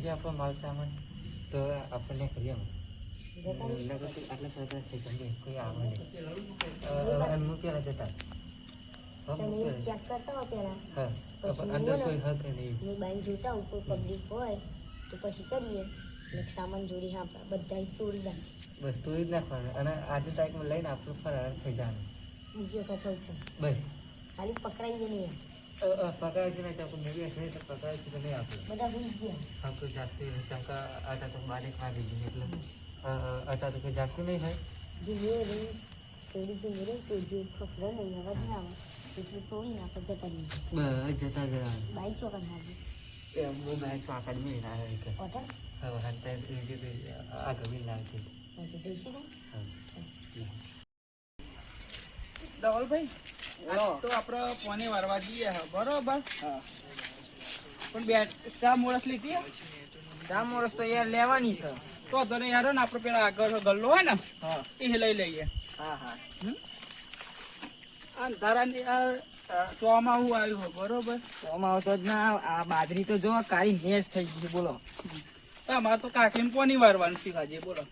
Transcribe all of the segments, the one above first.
આપી આપણો માલ સામાન તો આપણને કરીએ આટલા સરદાર થઈ જઈએ કોઈ આવે નહીં હું પેલા જતા ચેક કરતા હો પેલા અંદર કોઈ હક નહીં હું બાઈક જોતા હું કોઈ પબ્લિક હોય તો પછી કરીએ સામાન જોડી હા બધા ચોરી દા બસ તોડી જ નાખવાનું અને આજે તારીખમાં લઈને આપણું ફરાર થઈ જવાનું બીજી વખત થયું છે બસ ખાલી પકડાઈએ નહીં પકડાય છે ને ચાકુ મૂવી હશે તો પકડાય છે તો નહીં આપણે બધા ભૂલી ગયા આપણું જાગતું શંકા આટા તો બારીક વાગી ગઈ એટલે આટા તો કોઈ જાગતું નહીં હોય ધીમે રહી થોડી ધીમે રહી તો જે ખબર નહીં અવાજ ના આવે એટલે તોડી નાખો જતા નહીં બસ જતા જવાનું બાઈક ચોકન હાજી હું બાઈક આકાડ મેં ના આવે કે ઓટર હવે હંતા આગળ મેં નાખી પછી જઈશું ધવલભાઈ તો આપણે પોને વારવા જઈએ બરોબર પણ બે ચા મોરસ લીધી ચા મોરસ તો યાર લેવાની છે તો તને યાર ને આપણે પેલા આગળ ગલ્લો હોય ને એ લઈ લઈએ હા અંધારાની ચોમાં હું આવ્યું બરોબર ચોમાં આવતો જ ના આ બાજરી તો જો કાળી મેસ થઈ ગઈ બોલો અમારે તો કાકીને પોની વારવાનું શીખાજે બોલો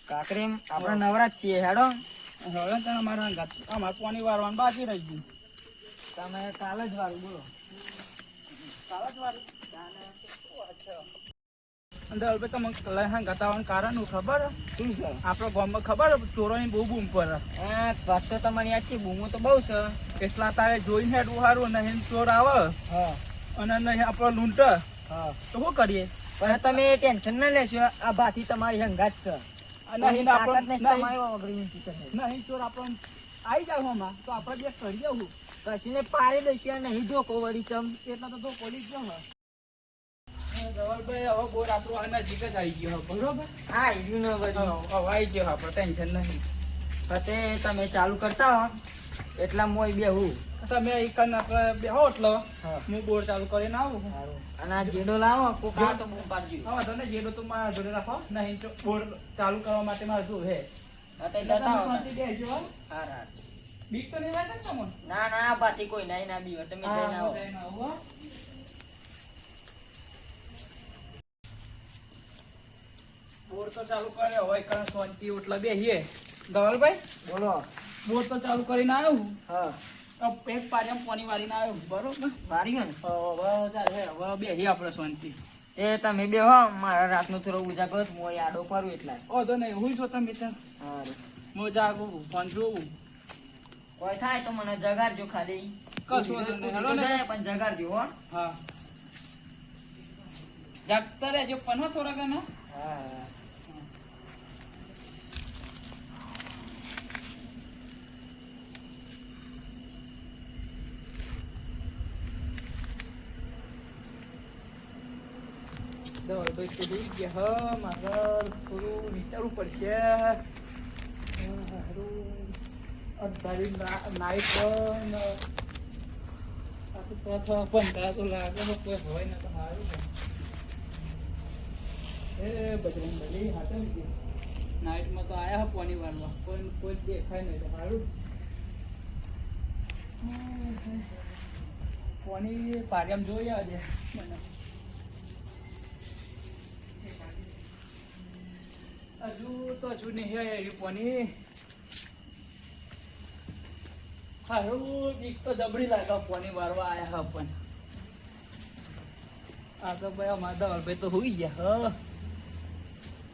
કાકરી આપણે નવરાજ છીએ હેડો હવે તને અમારે પોની વારવાનું બાકી રહી ગયું તમે કાલ જ વારું બોલો કાલ જ વારું અંધારભાઈ તમે લઈ ગતાવાનું કારણ હું ખબર શું છે આપણા ગામમાં ખબર ચોરોની બહુ બૂમ પડે હા વાત તો તમારી યાદ છે બૂમો તો બહુ છે એટલા તારે જોઈને હેડવું સારું નહીં ચોર આવે હા અને નહીં આપણો લૂંટ હા તો શું કરીએ પણ તમે ટેન્શન ના લેશો આ ભાથી તમારી હંગાત છે નહીં તાકાત નહીં આપણે તમારી વગર ઊંચી કરે. નહીં ચોર આપણો આવી જાય હોમાં તો આપણે બે કરી જવું કશીને પાડી દઈશું નહીં ધોકો વળી ચમ એટલા તો પોલીસ ગયો જવાલભાઈ હવે બોર આપણો આ નજીક જ આવી ગયો બરોબર હા એવી ન વળી હવે આવી ગયો આપણે ટેન્શન નહીં તે તમે ચાલુ કરતા હો એટલા મોય બેહું તમે એક આપણે બેહો એટલે હા. હું બોર ચાલુ કરીને આવું અને આ જેડો લાવો કોક આ તો બૂમ પાડજો હા તો ને જેડો તો મારા જોડે રાખો નહીં તો બોર ચાલુ કરવા માટે મારે જો હે હા તે જતા હો શાંતિ બેસજો હો. હા હા બીક તો નહીં વાગે ને તમને ના ના આ ભાથી કોઈ નહીં ના બીવો તમે જઈને આવો જઈને આવો, હો. બોર તો ચાલુ કર્યો હોય કારણ શાંતિ ઓટલા બેહીએ ધવલભાઈ બોલો બોર તો ચાલુ કરીને આવ્યો હા પેટ પાડ્યા પાણી વાળીને આવ્યો બરોબર મારી ગયો ને હવે ચાલે હવે બેહીએ આપણે શાંતિ એ તમે બેહો મારા રાતનો થોડો ઉજાગર હું અહીં આડો કરું એટલા ઓ તો નહીં હું છો તમે ત્યાં હારું હું જાગું ફોન જોવું કોઈ થાય તો મને જગાડજો ખાલી કશું વાંધો નહીં. હાલો ને. પણ જગાડજો હો હા જાગતા રહેજો પણ હો થોડા ઘણા હા ભાઈ તો જોઈ ગયા મારે થોડું વિચારવું પડશે અડધારી નાઈટ પણ પંદર તો લાગે છે, કોઈ હોય ને તો સારું છે. એ બજરંગ બલી હાથે નાઈટમાં તો આયા હા પાણી વાળવા કોઈ દેખાય નહીં તો સારું પાણી પાડ્યામ જોઈએ આજે મને હજુ નહીં હે પાણી હારું બીક તો જબરી લાગે પાણી વારવા આયા હા પણ આ તો ભાઈ અમારા ધવલભાઈ તો હોઈ ગયા હ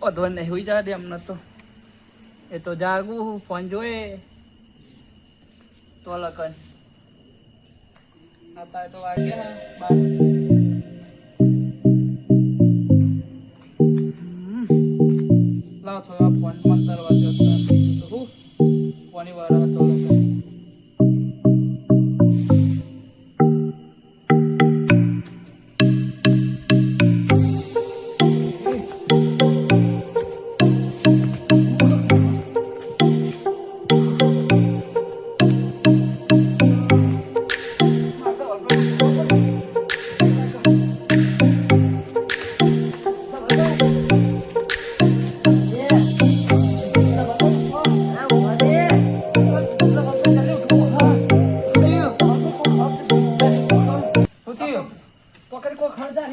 અધવન નહીં હોઈ જાય એમને તો એ તો જાગું ફોન જોએ તો લખન અત્યારે તો વાગ્યા બાર લાવ થોડા ફોન મંતર વાંચો તો હું ફોની વાર હતો લખન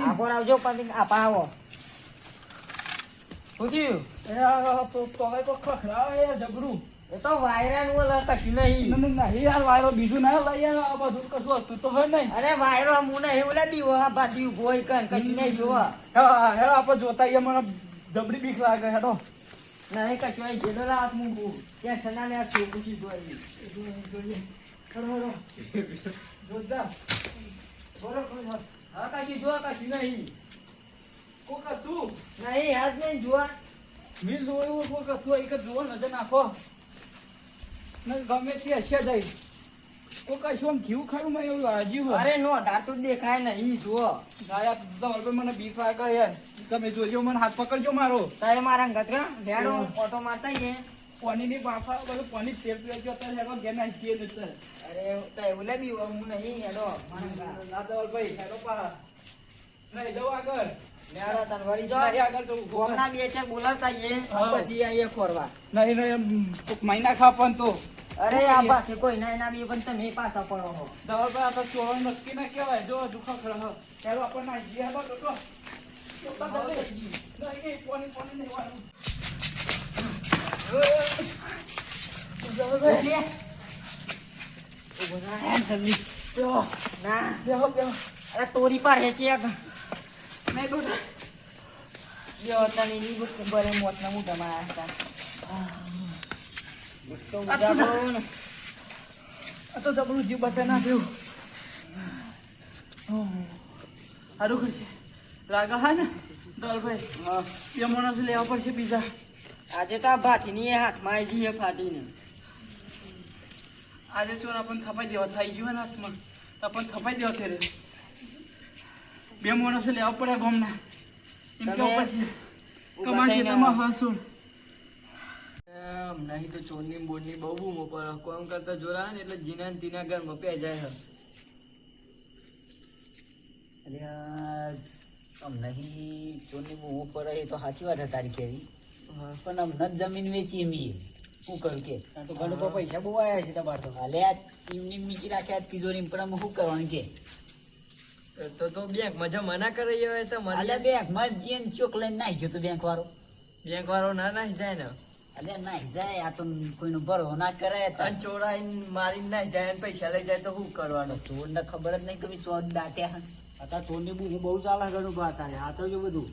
આપો આવજો પછી આપા આવો શું થયું? એ આ તો હવે તો ખખડાવે યાર જબરું. એ તો વાયરાનું ઓલા કશું નહીં. નહીં યાર વાયરો બીજું ના લઈ યાર આ બધું કશું હતું તો હે નહીં. અરે વાયરો હું નહીં ઓલા દીવો આ બાજુ ઉભો હોય કન કશું નહીં જોવા. હા હેડો આપણે જોતા આવીએ. મને જબરી બીક લાગે. હેડો નહીં કશું અહીં જેલો હાથ મૂકું ત્યાં ઠંડા ને આ છોકું જોઈ. જોરદાર બરોબર. હા કશું જોવા કશું નહીં. કોક હતું નહીં હાથ નહીં જોવા. મેં જોયું કોક હતું. એક જ જોવો નજર નાખો ને ગમે તે હશે જાય. કોક શું આમ જીવ ખાડું માં એવું હાજી હોય. અરે નો ધાર તો દેખાય નહીં જુઓ. ગાયા તો મને બીક લાગે યાર. તમે જોજો મને હાથ પકડજો મારો. તારે મારા ગતરા લેડો ઓટો મારતા હે. પાણીની બાફા બધું પાણી તેલ પીજો તો હેડો ઘેર નાખીએ ને સર. અરે તો એવું લે દીવો હું નહીં હેડો મારા ના ભાઈ હેડો પા નહીં જાઓ આગળ. લેડો તન વળી જો નહીં આગળ તો ગોમના બે ચાર બોલાવતા હે હા. પછી આઈએ ફોરવા. નહીં મહિના ખા પણ તો અરે આ બાકી કોઈ ના ના બી પણ તમે પાછા પડો હો. દવા પર આ તો ચોરો નક્કી ના કહેવાય. જો દુખા ખરા હેડો આપણને નાખીએ. હેડો તો પાણી નહીં વાળું. ના બેહો બેહો. અરે તોરી પર હે ચેક નહીં બેટા. યો તને ની બુક બરે મોત ના મુઢા માં હતા. તો ઉજાગરો ને આ તો જબરું જીવ બચા ના થયું. સારું કરશે લાગે હા ને દલભાઈ. બે માણસ લેવા પડશે બીજા. આજે તો આ ભાતીની એ હાથમાં આવી જઈએ ફાટીને. આજે ચોર આપણને થપાઈ દેવા થઈ ગયું ને હાથમાં તો આપણને થપાઈ દેવા ત્યારે બે માણસો લેવા પડે ગામના. એમ કેવું પડશે કમાશે તેમાં હસું. નહીં તો ચોરની બોરની બહુ બૂમો પડે. કોમ કરતા જોરા ને એટલે જીના ને તીના ઘરમાં પે જાય. નહીં ચોરની બૂમો પડે એ તો સાચી વાત તારી કેવી. પણ હમણાં જ જમીન વેચી એમ શું કર્યું કે તો ઘણો પૈસા બહુ આવ્યા છે તમારે તો. હાલે આ એમની મીકી રાખ્યા તિજોરી પણ અમે શું કરવાનું કે તો બેંક મજા મના કરે હોય તો હાલે બેંકમાં જઈને ચોક લઈને નાખી ગયો તો બેંક વાળો. બેંક વાળો ના નાખી જાય ને. અલે નાખી જાય. આ તો કોઈનો ભરો ના કરે. ચોરાઈને મારીને નાખી જાય પૈસા લઈ જાય તો શું કરવાનું. ચોરને ખબર જ નહીં કે ચોર દાટ્યા. અત્યારે ચોરની બહુ બહુ ચાલે ઘણું વાત આવે. આ તો જો બધું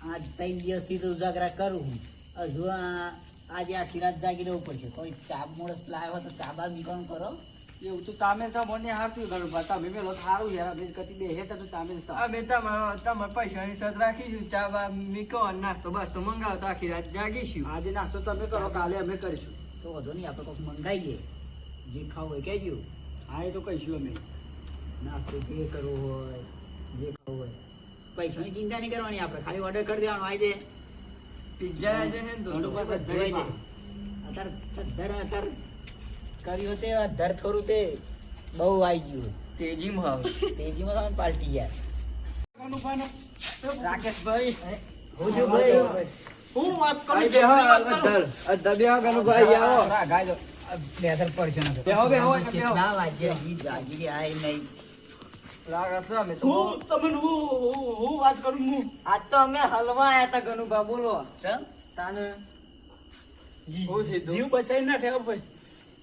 આજ 3 દિવસથી તો ઉજાગરા કરું હું. હજુ આજે આખી રાત જાગી રહેવું પડશે. કોઈ ચા મોડસ લાવ્યો તો ચા બા બીકવાનું કરો. એવું તો તમે તો મને હારતું ઘણું વાત. તમે પેલો સારું યાર અમે કતી બે હે તો તમે આ બે તમારે પૈસાની સદ રાખીશું. ચા બા મીકો નાસ્તો બસ તો મંગાવો તો આખી રાત જાગીશું. આજે નાસ્તો તમે કરો કાલે અમે કરીશું. તો વધુ નહીં આપણે કોઈક મંગાવીએ. જે ખાવું હોય કહેજો. હા એ તો કહીશું અમે. નાસ્તો જે કરવો હોય જે ખાવું હોય પૈસાની ચિંતા નહીં કરવાની. આપણે ખાલી ઓર્ડર કરી દેવાનો. આવી જાય પિઝા આજે છે ને તો ઘણું પર ધોઈ જાય. અત્યારે સદ્ધર અત્યારે કર્યું તે અધર થોડું તે બહુ આવી ગયું તેજીમાં તેજીમાં તમે પાલટી યાર. રાકેશભાઈ હોજો ભાઈ હું વાત કરું ભાઈ બેહો અધર બેહો ગનુભાઈ આવો ગાય લેધર પડશે ને બેહો બેહો બેહો ના વાગ્યા ઈ જાગીરી આય નહીં. રાકેશ અમે તો હું તમને હું વાત કરું. હું આજ તો અમે હલવા આયા હતા ગનુભા બોલો ચમ તાને જીવ બચાવી ના થયા ભાઈ.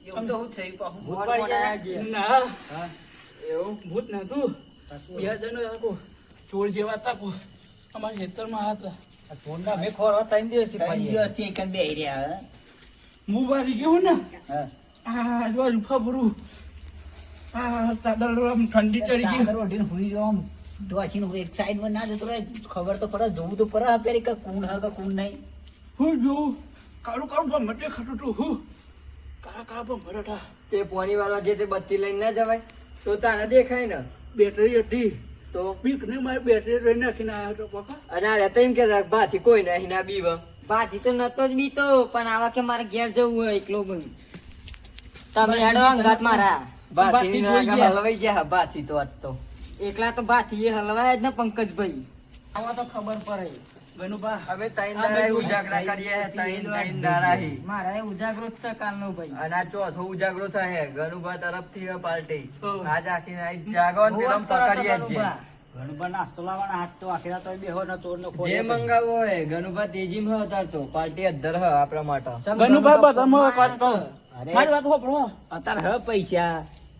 એવું તો હું થયું પાછું ભૂત પડી ગયા. ના હા એવું ભૂત નતું. બે જણો આખું ચોર જેવા હતા. અમારા ખેતરમાં હતા. આ ચોંડા મે ખોર 3 દિવસથી એકન બેહી રહ્યા હે. હું વારી ગયો ને હા આ જો રૂફા ભરું. આ ચાદર આમ ઠંડી ચડી ગઈ. ચાદર ઓઢીને હુઈ જાઓ આમ. ડોશીને એક સાઈડમાં ના જતો રહે. ખબર તો પડે. જોવું તો પડે પેલી કે કોણ હે કે કોણ નહીં. હું જોઉં કાળું કાળું ભમરડે ખાટું તું. હું કાળા કાળા ભમરડા. તે પોની વાળા જે તે બત્તી લઈને ના જવાય તો તાને દેખાય ને. બેટરી હતી તો બીક ને મારી બેટરી રહી નાખીને આવ્યો તો પપ્પા. અને આ તો એમ કે ભાથી કોઈ નહીં ના બીવા ભાથી તો નતો જ બીતો પણ આવા કે મારે ઘેર જવું હોય એકલો બની તમે હેડો અંગાત મારા ભાથી હલવાઈ ગયા. ભાથી તો આજ તો એકલા તો ભાથી એ હલવાય જ ને પંકજભાઈ. આવા તો ખબર પડે ગનુભા હવે ત્રણ દાડા ઉજાગરા કરીએ. ત્રણ દાડા મારા ઉજાગરો જ છે કાલનો ભાઈ. અને આ ચોથો ઉજાગરો થાય ગનુભા તરફથી પાર્ટી. આજ આખી નાઈટ જાગો ને પેલો પકડીએ જ છે. ઘણું નાસ્તો લાવવાના હાથ તો આખી રાત તોય બેહો ને ચોર નો જે મંગાવવો હોય ગનુભા તેજીમાં ઉતારતો પાર્ટી અધર હ આપણા માટે ગનુભાઈ બધામાં એક વાત કહું. અરે મારી વાત સાંભળો. અત્યારે હ પૈસા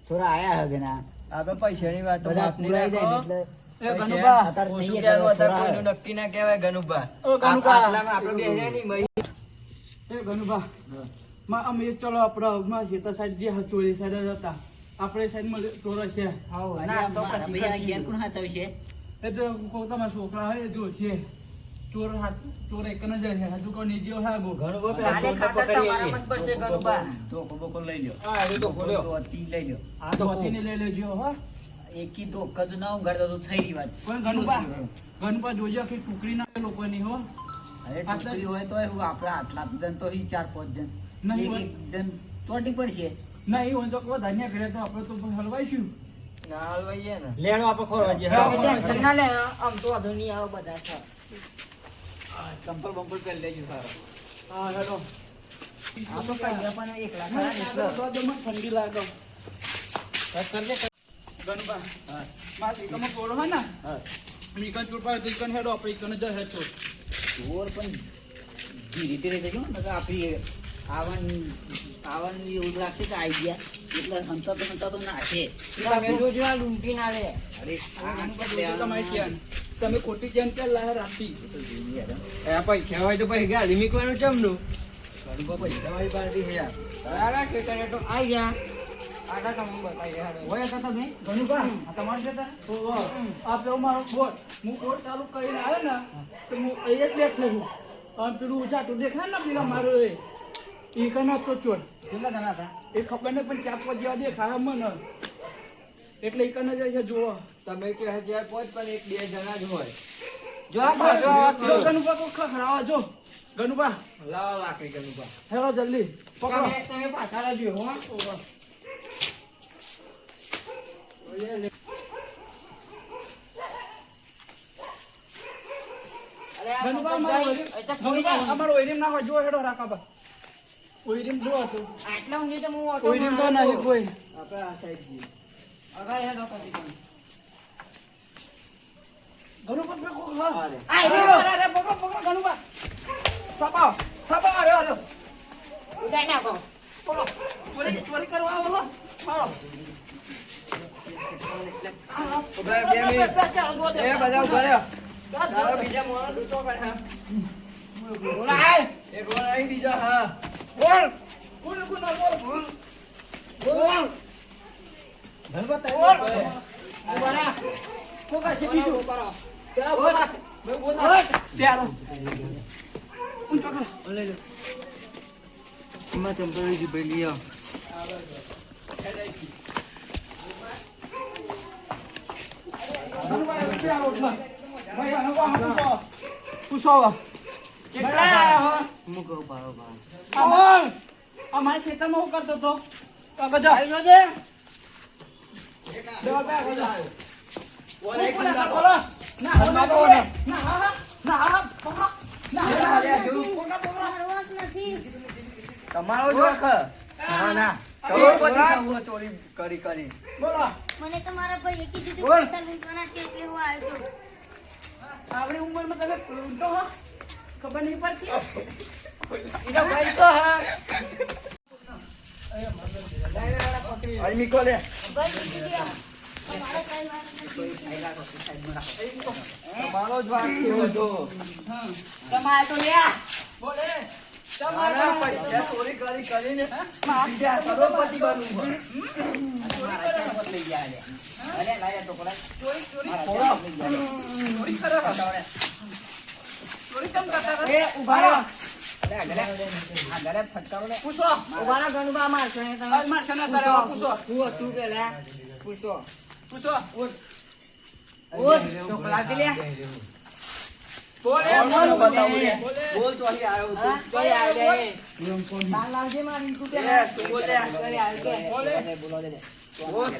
થોડા આયા હવે ના આ તો પૈસાની વાત તો બધા બાપની પુરાઈ જાય રાખો. ને એટલે એ ગનુભા. અત્યારે ઓછું નહીં ક્યારું એટલે અત્યારે થોડા કોઈનું નક્કી ના કહેવાય ગનુભા. ઓ ગનુભા. આટલામાં આપણે બેહ્યા નહીં મહી. એ ગનુભા. અમે ચલો આપણા ખેતર સાઈડ જે ચોરી સાઈડ હતા આપણે સાઈડમાં ચોર છે. અને નાસ્તો મારા પછી ભૈયા કરશું. ઘેર કોણ હાથવ છે? એ તો તમારા છોકરા હોય જો છે ચોર એક જ છે હજુ કોઈ નીચે હાગો ઘણું બધું આ કાલે ચોરને ખાતા પકડીએ તમારા મત પડશે ગનુભા. ધોકો બોકો લઈ લ્યો. હા એ તો ખોલ્યો તો અતિ લઈ લ્યો. આ તો હતીને લઈ લેજો હો એકી ધોકા જ ના ઊંઘાડતો તો થઈ રહી વાત. પણ ગનુભા જોજો કે ટુકડી ના લોકોની હો અરે ટોકરી હોય તો એવું આપણા આટલા જણ તો ઈ 4-5 જણ. નહીં એક એક જણ ચોટી પડશે. ના એ હોય તો કોઈ ધાન્ય કરે તો આપણે તો હલવાઈશું ના હલવાઈએ ને. લેણો આપણે ખોરવા જઈએ. હા, હવે ટેન્શન ના લે આમ તો વાંધો નહીં આવે બધા છે. ચંપલ બંપલ પહેરી લેજો સારો. હા હેલો આ તો પૈસા પણ એકલા ખરા ને એટલે. ઠંડી લાગે ગનુભા મારા ઈકનમાં ચોરો હોય ને હા. ઈકન ચોર પાસે ઈકન હેડો આપણે ઈકન જ હેડ ચોર ચોર પણ ધીરે ધીરે જજો ને તો આપણી આવવાનું એવું લાગશે કે આવી ગયા એટલે હંતા તો નાખે. તમે જોજો આ લૂંટી ના લે. અરે તમારી ચેન તમે ખોટી ચેન ત્યાં લાયા રાખી આ પૈસા હોય તો પછી ગાલી મૂકવાનું ચમનું. તમારી પાર્ટી છે યાર. બરાબર છે તને તો આઈ જા. આટા તમને બતાવી રહ્યા હોય હતા તમે ગનુભા આ તમારે છે તાર? આ પેલો મારો બોટ હું બોટ ચાલુ કરીને આવ્યો ને તો હું અહીંયા જ બેઠો છું અને પેલું ચાટું દેખાય ને પેલા મારો એ કના તો ચોર કેટલા જણા હતા? એ ખબર ને પણ 4-5 જેવા દેખાય મને એટલે એ કને જાય છે જોવો તમે કે 1005 પણ એક બે જણા જ હોય. જો આ બાજુ આવા જો તો. ગનુભા તો ખખડાવા જો ગનુભા લાવો લાકડી ગનુભા. હેલો જલ્દી પકડો તમે પાછા રહેજો હો. ગનુભા અમારો ઓઈરીમ ના હોય જો હેડો રાખાબા ઓઈરીમ જો હતું આટલા ઊંધી તો હું ઓટો ઓઈરીમ તો મારું. નહીં કોઈ આપણે આ સાઈડ જઈએ. અગાઈ હેડો કદી પણ. ગનુભા પકડો હા અરે. અરે પકડો ગનુભા સાપા અરે ઉડાઈ નાખો. ચોરી કરવા આવો મારો ઉભા બે મિનિટ. એ બધા ઉભા રહ્યો. તારો બીજા માણસ ઊંચો કર, હા. એક વાર અહીં બીજો, હા. બોલ બોલ ગણપત બોલ ઉભા રહો. કોકા છે બીજું કરો. પ્યારો ઊંચો કરો એમાં ચંપલ લીધી ભાઈ લઈ આવો. પ્યારો ભાઈ આનો વાહ પૂછો કેટલા મૂકો, ઉભા રહો. અમારા ખેતરમાં હું કરતો હતો કાગળ આવી જો મારવા જ નથી. તમારો જ વખ. ના, ના. કરોડપતિ થવું ચોરી કરી કરી. બોલો મને તો મારા ભાઈએ કીધું હતું બોલ. પૈસા લૂંટવાના છે એટલે હું આવ્યો છું. આપણી ઉંમરમાં તમે લૂંટો હો ખબર નહીં પડતી એનો ભાઈ તો હા. અહીં મીકો લે. ભાઈ કીધું કે તમારો ભાઈ મારા નથી. તમારો જ વાંક થયો હતો. તમારે તો લ્યા બોલે આના પૈસા ચોરી કરી કરીને બીજા કરોડપતિ બનવું છે. લઈ ગયા લે. અરે લાયા તો પડા. ચોરી ચોરી કરે ચોરી કેમ કરતા હતા? એ ઉભા રહો. આ ઘરે ફટકારો લે. પૂછો ઉભા રહો, ગણુબા મારશો ને તમે. આજ મારશે ને તારે હવે પૂછો શું હતું પેલા? પૂછો. પૂછો ઉઠ. ચોકલાતી લે. બોલે બોલ, બતાવું લે. બોલે બોલ ચોરી આવ્યો હા? છું. ચોરી આવી ગઈ. તાલ લાવજે મારી ઈકુ પેલા. તું બોલ લે. ચોરી આવી ગઈ. બોલે બોલો દે. બોલ.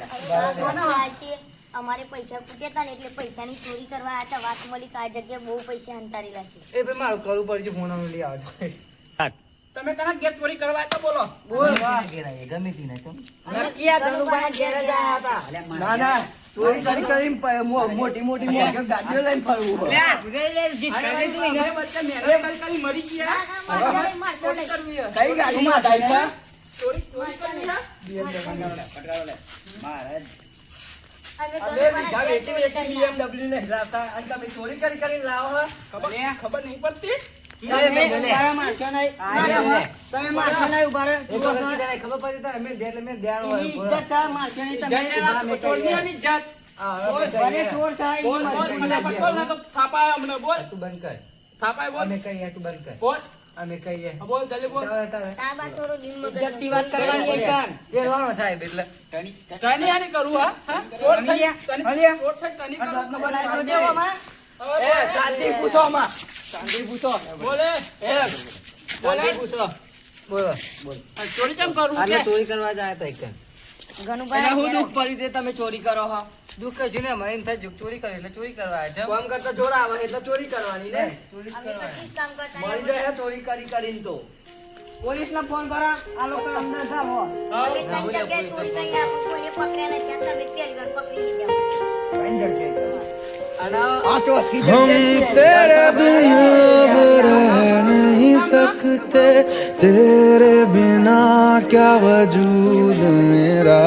આ છે અમારે પૈસા ખૂટ્યા હતા ને એટલે પૈસાની ચોરી કરવા આવ્યા હતા. વાત મળી કે આ જગ્યાએ બહુ પૈસા હંતારેલા છે. એ ભાઈ મારું કરવું પડશે ફોન લઈ આવજો. તમે કના ગેર ચોરી કરવા આવ્યા તો બોલો. બોલ ગમે તે ના તો નક્કી આ ધનુભાઈ ઘેર જ આયા હતા. ના ના ચોરી કરીને મોટી મોટી ગાડીઓ લઈને ફરવું લે, રે, જીત અરે કરી ભાઈ, તું તમે વચ્ચે મહેનત કરી મરી ગયા. ચોરી કરવી હે. કઈ ગાડીમાં થાય છે ચોરી કરવી હે. મહારાજ અમે અમે બીજા વેચી વેચી BMW ને હિલાતા અને તમે ચોરી કરીને લાવો હો ખબર નહીં પડતી. તમે મારા મારશો નહીં. તમે મારશો નહીં, ઉભા રહો. એક વખત કીધા નહીં, ખબર પડી તારે મેં દે એટલે મેં દેવાનું હોય. એની ઇજ્જત છે, મારશો નહીં તમે. જય જય ચોરીઓની જાત. હા, હવે અમે ભલે કહીએ. ચોર છે, બોલ એની બોલ મરજી. ફટાફટ બોલ, ના તો થાપાય હમણાં. બોલ તું બંધ કર. થાપાય બોલ. અમે કહીએ, તું બંધ કર. બોલ અમે કહીએ. બોલ જલ્દી બોલ. તારે તાબા થોડું દિલ મગજ ઇજ્જતની વાત કરવાની એક કાન. એ લાવો સાહેબ એટલે તની આની કરું હા હા? ચોર થઈ ચોર થઈ તની કરું ખબર બોલાય તો નહીં. દેવો માં. હવે એ બોલ. શાંતિ પૂછો માં શાંતિ પૂછો બોલે શાંતિ પૂછો બોલો. ચોરી કેમ કરું આને કે? ચોરી કરવા જાય હતા એક. એના હું દુઃખ પડી તે તમે ચોરી કરો હો. દુઃખ કશું ને મને એમ થાય ચોરી કરી એટલે ચોરી કરવા આવ્યા છે. કામ કરતા ચોર આવે એટલે ચોરી કરવાની ને ચોરી અમે કરવા કશી જ કામ કરતા મળી નહીં. જાય ચોરી કરીને તો પોલીસને ફોન કરો, આ લોકો અંદર જાઓ. હા. અમે કઈ જગ્યાએ ચોરી કરીને આપણે કોઈને પકડ્યા નથી. ત્યાં તમે પહેલી વાર પકડી લીધા. અને આ ચોથી हम तेरे बिन अब रह नहीं सकते, तेरे बिना क्या वजूद मेरा.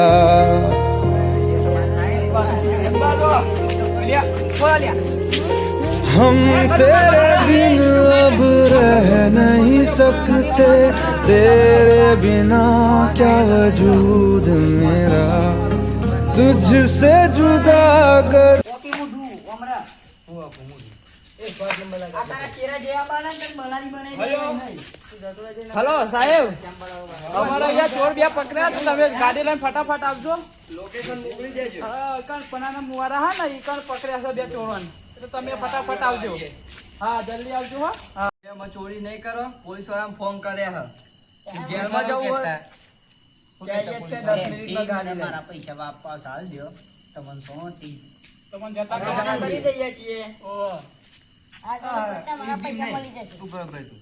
हम तेरे बिन अब रह नहीं सकते, तेरे बिना क्या वजूद मेरा. तुझसे जुदा अगर ઓકે મોઢું, ઓમરા. હું આપું મોઢું. એક વાત નંબર લાગે. આ તારા ચહેરા જેવા બને ને તો મલાલી બનાવી હલો. દેવાની. હલો સાહેબ અમારા અહીંયા ચોર બે પકડ્યા છે. તમે ગાડી લઈને ફટાફટ આવજો. લોકેશન મોકલી દેજો હા કણ પનાના મુવારા હા ને ઈ કણ પકડ્યા છે બે ચોરોને. એટલે તમે ફટાફટ આવજો. હા જલ્દી આવજો હા. એમાં ચોરી નહીં કરો પોલીસ વાળાને ફોન કર્યા હે જેલમાં જવું હોય ત્યાં જ છે 10 મિનિટમાં ગાડી લઈને. મારા પૈસા વાપસ હાલ દો તમને સોતી. તમને જતા આપણે કરો. કરી દઈએ છીએ. ઓહ. આ તો તમારા પૈસા મળી જશે. તું બરાબર તું.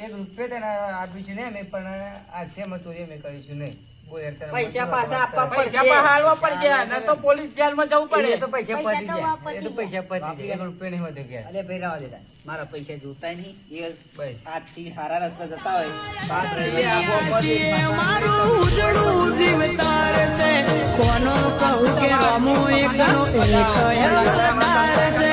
એક રૂપિયા તને આપ્યું છે ને મેં પણ આ છે એમાં ચોરી અમે કરીશું નહીં. બોલ યાર, તને પૈસા મજૂર પાછા આપવા આપવા પૈસા પણ હાલવા પડશે ન તો પોલીસ જેલમાં જવું પડે. પડે. એ તો પૈસા પૈસા પતી તો ગયા. પતી એ તો પૈસા પતી ગયા. એક રૂપિયા નહીં વધુ ગયા. અલે ભાઈ રાવા દેતા મારા પૈસા જોતા નહીં એ બસ. આજથી સારા રસ્તા જતા હોય વાત રહી આ બોમ્બથી. કોનો કહું કે રમો એકનો એક યાર છે.